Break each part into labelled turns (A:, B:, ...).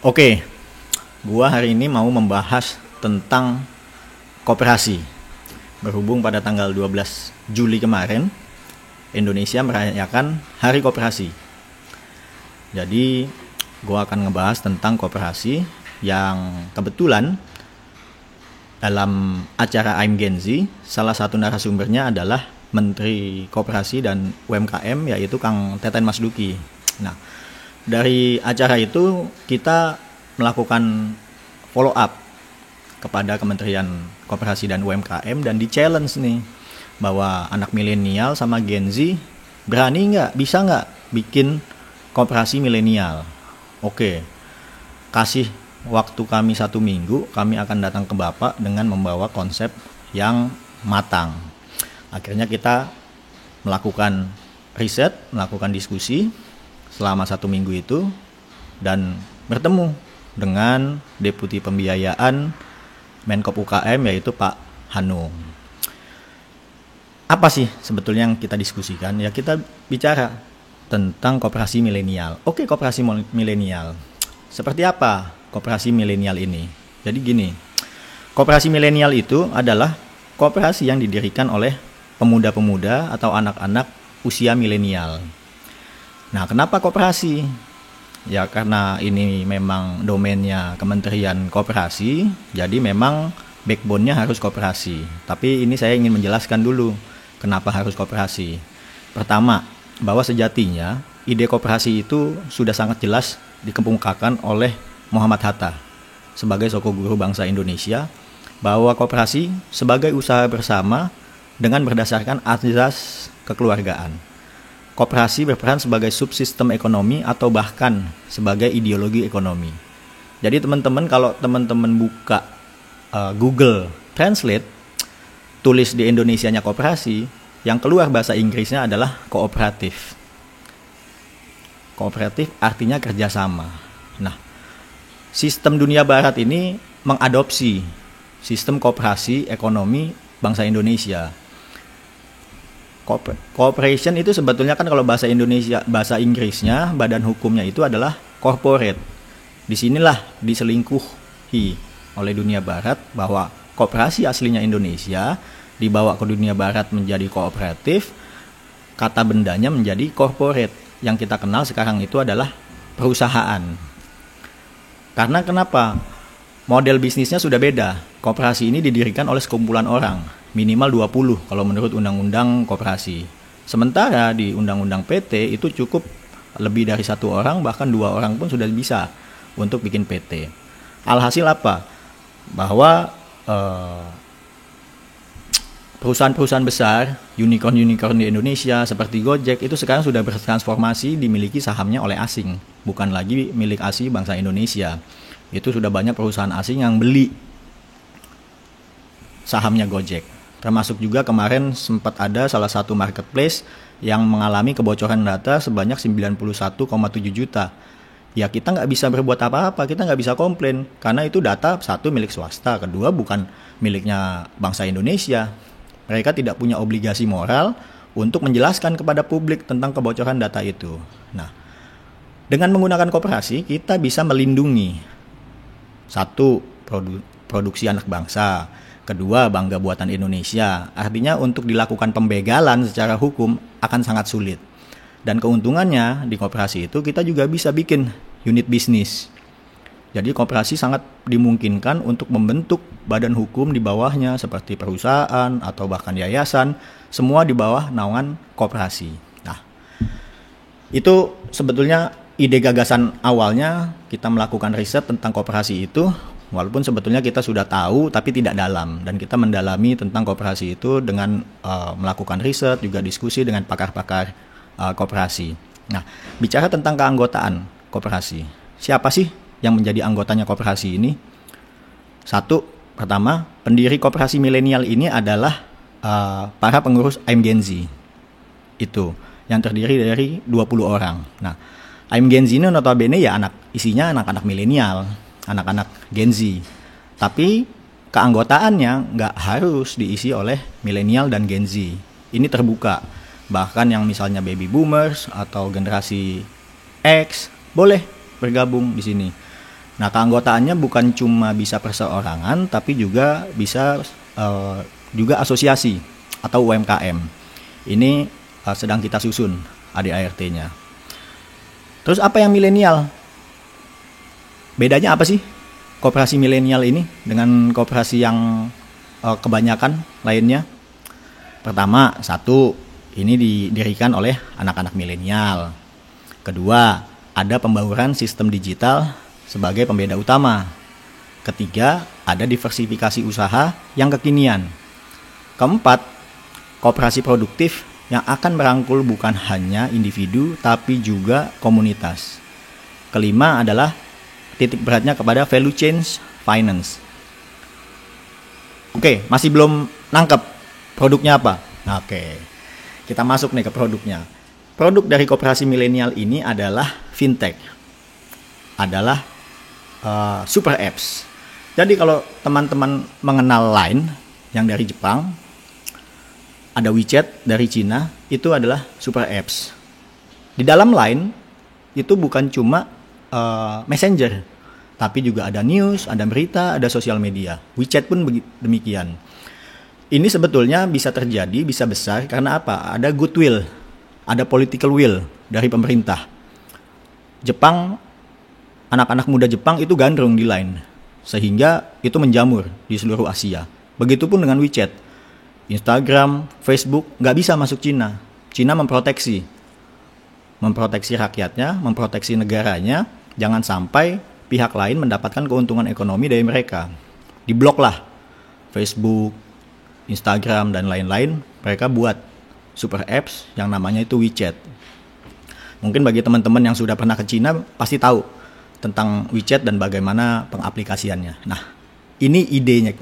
A: Oke, gua hari ini mau membahas tentang koperasi. Berhubung pada tanggal 12 Juli kemarin, Indonesia merayakan Hari Koperasi. Jadi, gua akan ngebahas tentang koperasi yang kebetulan dalam acara I'm Gen Z, salah satu narasumbernya adalah Menteri Koperasi dan UMKM, yaitu Kang Teten Mas Duki. Nah, dari acara itu kita melakukan follow up kepada Kementerian Koperasi dan UMKM dan di challenge nih bahwa anak milenial sama Gen Z berani nggak, bisa nggak bikin koperasi milenial. Oke, kasih waktu kami 1 minggu, kami akan datang ke Bapak dengan membawa konsep yang matang. Akhirnya kita melakukan riset, melakukan diskusi selama 1 minggu itu dan bertemu dengan Deputi Pembiayaan Menkop UKM, yaitu Pak Hanung. Apa sih sebetulnya yang kita diskusikan? Ya, kita bicara tentang koperasi milenial. Oke, koperasi milenial. Seperti apa koperasi milenial ini? Jadi gini, koperasi milenial itu adalah koperasi yang didirikan oleh pemuda-pemuda atau anak-anak usia milenial. Nah, kenapa koperasi? Ya karena ini memang domainnya Kementerian Koperasi, jadi memang backbone-nya harus koperasi. Tapi ini saya ingin menjelaskan dulu kenapa harus koperasi. Pertama, bahwa sejatinya ide koperasi itu sudah sangat jelas dikemukakan oleh Muhammad Hatta sebagai sosok guru bangsa Indonesia, bahwa koperasi sebagai usaha bersama dengan berdasarkan azas kekeluargaan. Koperasi berperan sebagai subsistem ekonomi atau bahkan sebagai ideologi ekonomi. Jadi teman-teman, kalau teman-teman buka Google Translate, tulis di Indonesianya koperasi, yang keluar bahasa Inggrisnya adalah kooperatif. Kooperatif artinya kerjasama. Nah, sistem dunia barat ini mengadopsi sistem koperasi ekonomi bangsa Indonesia. Cooperation itu sebetulnya kan kalau bahasa Indonesia, bahasa Inggrisnya, badan hukumnya itu adalah corporate. Disinilah diselingkuhi oleh dunia barat bahwa koperasi aslinya Indonesia dibawa ke dunia barat menjadi kooperatif, kata bendanya menjadi corporate. Yang kita kenal sekarang itu adalah perusahaan. Karena kenapa? Model bisnisnya sudah beda. Koperasi ini didirikan oleh sekumpulan orang, minimal 20 kalau menurut Undang-Undang Koperasi. Sementara di Undang-Undang PT itu cukup lebih dari 1 orang, bahkan 2 orang pun sudah bisa untuk bikin PT. Alhasil apa? Bahwa perusahaan-perusahaan besar, unicorn di Indonesia seperti Gojek itu sekarang sudah bertransformasi dimiliki sahamnya oleh asing, bukan lagi milik asli bangsa Indonesia. Itu sudah banyak perusahaan asing yang beli sahamnya Gojek. Termasuk juga kemarin sempat ada salah satu marketplace yang mengalami kebocoran data sebanyak 91,7 juta. Ya kita nggak bisa berbuat apa-apa, kita nggak bisa komplain. Karena itu data, satu milik swasta, kedua bukan miliknya bangsa Indonesia. Mereka tidak punya obligasi moral untuk menjelaskan kepada publik tentang kebocoran data itu. Nah, dengan menggunakan koperasi kita bisa melindungi satu, produksi anak bangsa. Kedua, bangga buatan Indonesia. Artinya untuk dilakukan pembegalan secara hukum akan sangat sulit. Dan keuntungannya di koperasi itu kita juga bisa bikin unit bisnis. Jadi koperasi sangat dimungkinkan untuk membentuk badan hukum di bawahnya seperti perusahaan atau bahkan yayasan. Semua di bawah naungan koperasi. Nah, itu sebetulnya ide gagasan awalnya kita melakukan riset tentang koperasi itu, walaupun sebetulnya kita sudah tahu tapi tidak dalam, dan kita mendalami tentang koperasi itu dengan melakukan riset, juga diskusi dengan pakar-pakar koperasi. Nah, bicara tentang keanggotaan koperasi, siapa sih yang menjadi anggotanya koperasi ini? Satu, pertama, pendiri koperasi milenial ini adalah para pengurus I'm Gen Z. Itu yang terdiri dari 20 orang. Nah, I'm Gen Z ini notabene ya isinya anak-anak milenial, anak-anak Gen Z. Tapi keanggotaannya nggak harus diisi oleh milenial dan Gen Z. Ini terbuka. Bahkan yang misalnya baby boomers atau generasi X boleh bergabung di sini. Nah, keanggotaannya bukan cuma bisa perseorangan, tapi juga bisa juga asosiasi atau UMKM. Ini sedang kita susun ADART-nya. Terus apa yang milenial? Bedanya apa sih koperasi milenial ini dengan koperasi yang kebanyakan lainnya? Pertama, satu, ini didirikan oleh anak-anak milenial. Kedua, ada pembauran sistem digital sebagai pembeda utama. Ketiga, ada diversifikasi usaha yang kekinian. Keempat, koperasi produktif yang akan merangkul bukan hanya individu tapi juga komunitas. Kelima adalah titik beratnya kepada value chain finance. Oke, masih belum nangkep produknya apa? Nah, oke, kita masuk nih ke produknya. Produk dari koperasi milenial ini adalah fintech, adalah super apps. Jadi kalau teman-teman mengenal Line yang dari Jepang, ada WeChat dari Cina, itu adalah super apps. Di dalam Line itu bukan cuma messenger, tapi juga ada news, ada berita, ada sosial media. WeChat pun demikian. Ini sebetulnya bisa terjadi, bisa besar karena apa? Ada goodwill, ada political will dari pemerintah. Jepang, anak-anak muda Jepang itu gandrung di Line, sehingga itu menjamur di seluruh Asia. Begitupun dengan WeChat, Instagram, Facebook nggak bisa masuk Cina. Cina memproteksi rakyatnya, memproteksi negaranya, jangan sampai pihak lain mendapatkan keuntungan ekonomi dari mereka. Dibloklah Facebook, Instagram, dan lain-lain. Mereka buat super apps yang namanya itu WeChat. Mungkin bagi teman-teman yang sudah pernah ke Cina pasti tahu tentang WeChat dan bagaimana pengaplikasiannya. Nah, ini idenya.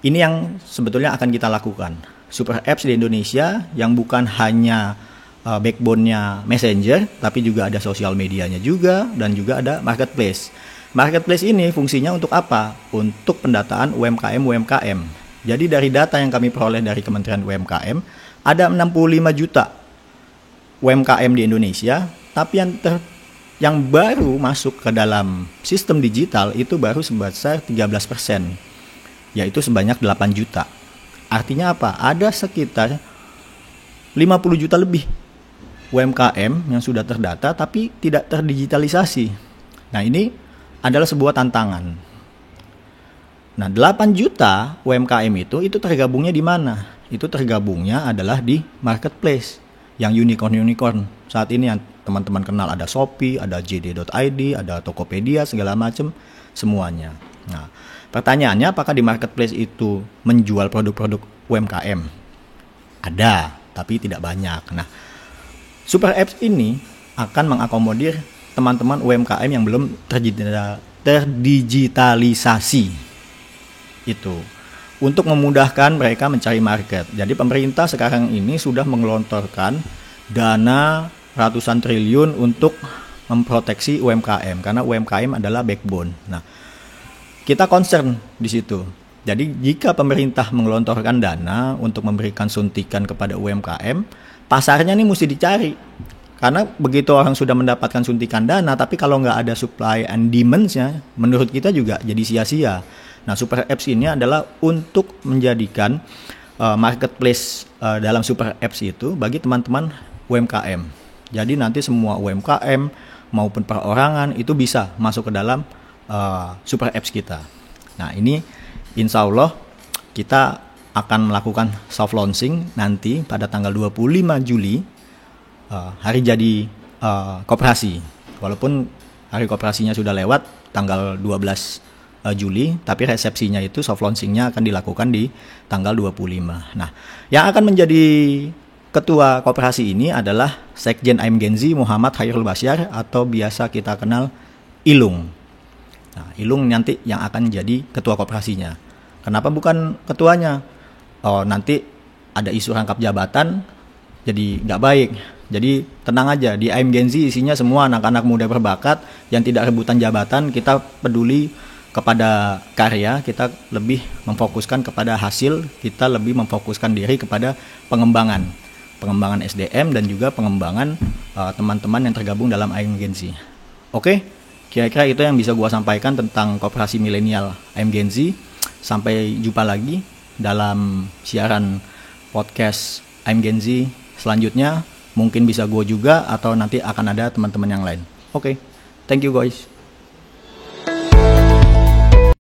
A: Ini yang sebetulnya akan kita lakukan. Super apps di Indonesia yang bukan hanya backbone-nya Messenger, tapi juga ada sosial medianya juga, dan juga ada marketplace. Marketplace ini fungsinya untuk apa? Untuk pendataan UMKM. Jadi dari data yang kami peroleh dari Kementerian UMKM, ada 65 juta UMKM di Indonesia, tapi yang baru masuk ke dalam sistem digital itu baru sebesar 13%, yaitu sebanyak 8 juta. Artinya apa? Ada sekitar 50 juta lebih UMKM yang sudah terdata tapi tidak terdigitalisasi. Nah, ini adalah sebuah tantangan. Nah, 8 juta UMKM itu tergabungnya di mana? Itu tergabungnya adalah di marketplace yang unicorn. Saat ini yang teman-teman kenal ada Shopee, ada JD.id, ada Tokopedia, segala macam, semuanya. Nah, pertanyaannya apakah di marketplace itu menjual produk-produk UMKM? Ada, tapi tidak banyak. Nah, super apps ini akan mengakomodir teman-teman UMKM yang belum terdigitalisasi itu, untuk memudahkan mereka mencari market. Jadi pemerintah sekarang ini sudah menggelontorkan dana ratusan triliun untuk memproteksi UMKM, karena UMKM adalah backbone. Nah, kita concern di situ. Jadi jika pemerintah menggelontorkan dana untuk memberikan suntikan kepada UMKM, pasarnya ini mesti dicari. Karena begitu orang sudah mendapatkan suntikan dana, tapi kalau nggak ada supply and demand-nya, menurut kita juga jadi sia-sia. Nah, super apps ini adalah untuk menjadikan marketplace dalam super apps itu bagi teman-teman UMKM. Jadi nanti semua UMKM maupun perorangan itu bisa masuk ke dalam super apps kita. Nah, ini insya Allah kita akan melakukan soft launching nanti pada tanggal 25 Juli, hari jadi koperasi. Walaupun hari koperasinya sudah lewat tanggal 12 Juli, tapi resepsinya itu soft launchingnya akan dilakukan di tanggal 25. Nah, yang akan menjadi ketua koperasi ini adalah Sekjen AIMGenzi Muhammad Khairul Basyar, atau biasa kita kenal Ilung. Nah, Ilung nanti yang akan jadi ketua koperasinya. Kenapa bukan ketuanya? Oh, nanti ada isu rangkap jabatan, jadi nggak baik. Jadi tenang aja, di AIMGenzi isinya semua anak-anak muda berbakat yang tidak rebutan jabatan. Kita peduli kepada karya, kita lebih memfokuskan kepada hasil, kita lebih memfokuskan diri kepada pengembangan SDM dan juga pengembangan teman-teman yang tergabung dalam AIMGenzi. Oke, Kira-kira itu yang bisa gue sampaikan tentang koperasi milenial I'm Gen Z. Sampai jumpa lagi dalam siaran podcast I'm Gen Z selanjutnya. Mungkin bisa gue juga atau nanti akan ada teman-teman yang lain. Oke, thank you guys.